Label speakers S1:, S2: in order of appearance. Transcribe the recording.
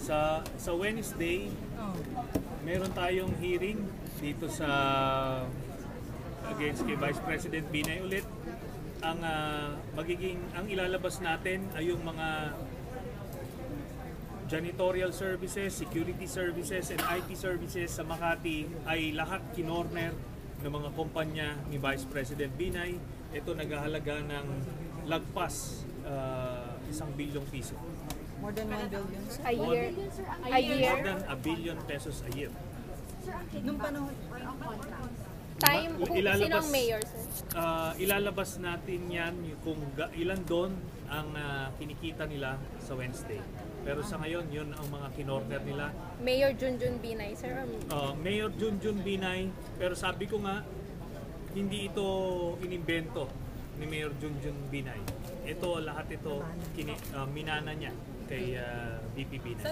S1: Sa Wednesday, meron tayong hearing dito sa against kay Vice President Binay ulit. Ang ang ilalabas natin ay yung mga janitorial services, security services, and IT services sa Makati ay lahat kinorner ng mga kumpanya ni Vice President Binay. Ito naghahalaga ng lagpas 1 bilyong piso.
S2: More than 1 billion, sir?
S3: A year. A year.
S1: More than 1 billion pesos a year.
S2: Nung panahon,
S3: Time, sinong mayor, sir?
S1: Ilalabas natin yan kung ilan doon ang kinikita nila sa Wednesday. Pero sa ngayon, yun ang mga kinorder nila.
S3: Mayor Junjun Binay, sir?
S1: Mayor Junjun Binay, pero sabi ko nga, hindi ito inimbento ni Mayor Junjun Binay. Lahat ito minana niya kay VP Binay.